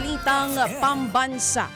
Balitang pambansa.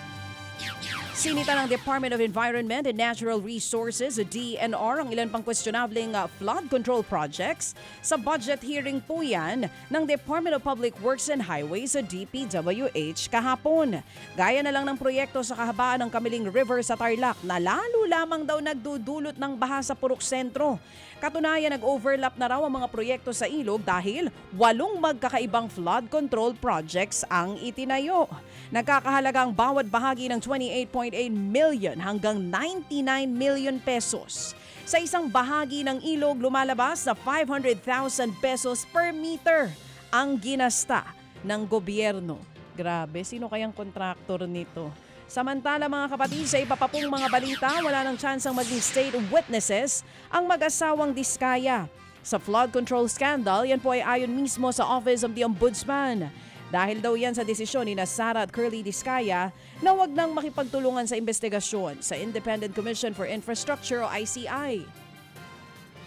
Sinita ng Department of Environment and Natural Resources, DNR, ang ilan pang questionableng flood control projects. Sa budget hearing po yan ng Department of Public Works and Highways sa DPWH kahapon. Gaya na lang ng proyekto sa kahabaan ng Kamiling River sa Tarlac na lalo lamang daw nagdudulot ng baha sa Purok Sentro. Katunayan, nag-overlap na raw ang mga proyekto sa ilog dahil 8 magkakaibang flood control projects ang itinayo. Nagkakahalaga ang bawat bahagi ng 28.8 million hanggang 99 million pesos. Sa isang bahagi ng ilog, lumalabas na 500,000 pesos per meter ang ginasta ng gobyerno. Grabe, sino kayang kontraktor nito? Samantala mga kapatid, sa iba pa pong mga balita, wala nang tsansang maging state witnesses ang mag-asawang Diskaya. Sa flood control scandal, yan po ay ayon mismo sa Office of the Ombudsman. Dahil daw yan sa desisyon ni Sara at Curly Diskaya na wag nang makipagtulungan sa investigasyon sa Independent Commission for Infrastructure o ICI.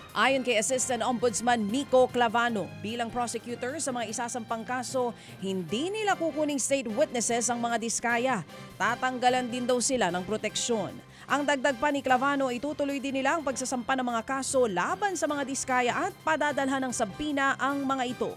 Ayon kay Assistant Ombudsman Nico Clavano, bilang prosecutor sa mga isasampang kaso, hindi nila kukuning state witnesses ang mga Diskaya. Tatanggalan din daw sila ng proteksyon. Ang dagdag pa ni Clavano, itutuloy din nila ang pagsasampa ng mga kaso laban sa mga Diskaya at padadalhan ng sabina ang mga ito.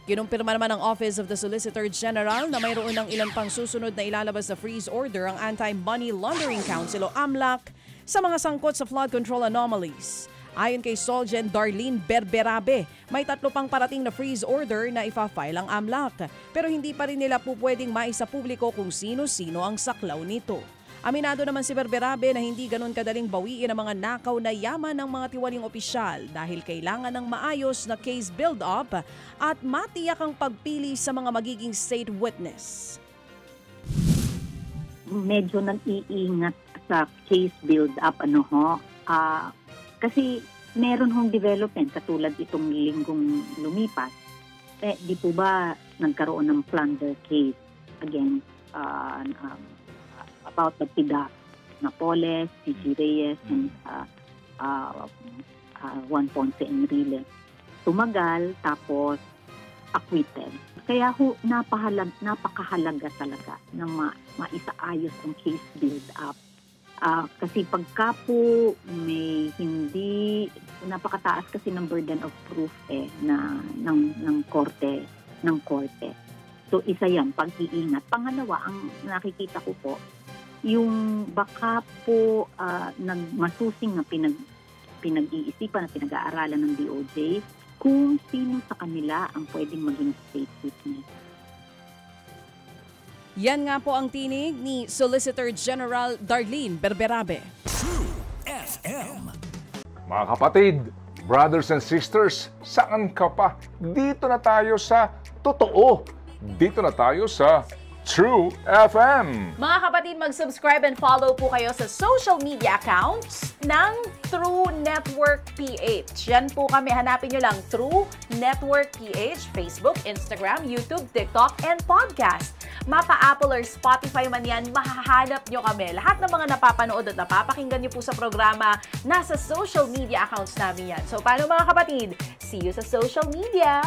Kinumpirma naman ng Office of the Solicitor General na mayroon ng ilan pang susunod na ilalabas na freeze order ang Anti-Money Laundering Council o AMLAC sa mga sangkot sa flood control anomalies. Ayon kay Solgen Darlene Berberabe, may 3 pang parating na freeze order na ifa-file ang AMLAC. Pero hindi pa rin nila po pwedeng maisapubliko kung sino-sino ang saklaw nito. Aminado naman si Berberabe na hindi ganun kadaling bawiin ang mga nakaw na yaman ng mga tiwaling opisyal dahil kailangan ng maayos na case build-up at matiyak ang pagpili sa mga magiging state witness. Medyo nag-iingat sa case build-up kasi meron hong development katulad itong linggong lumipas. Di po ba nagkaroon ng plunder case against about the PIDA, Napoles, C.G. Reyes, and Juan Ponce Enrile. Tumagal, tapos acquitted. Kaya napakahalaga talaga na maisaayos ang case build-up. Kasi pagka po may hindi, napakataas kasi ng burden of proof ng korte. So isa yan, pag-iingat. Pangalawa, ang nakikita ko po, yung baka po masusing na pinag-iisipan na pinag-aaralan ng DOJ kung sino sa kanila ang pwedeng maging state witness. Yan nga po ang tinig ni Solicitor General Darlene Berberabe. True FM. Mga kapatid, brothers and sisters, saan ka pa? Dito na tayo sa totoo. Dito na tayo sa True FM. Mga kapatid, mag-subscribe and follow po kayo sa social media accounts ng True Network PH. Yan po kami, hanapin nyo lang True Network PH, Facebook, Instagram, YouTube, TikTok, and podcast. Mapa Apple or Spotify man yan, mahahanap nyo kami. Lahat ng mga napapanood at napapakinggan nyo po sa programa, nasa social media accounts namin yan. So paano mga kapatid? See you sa social media!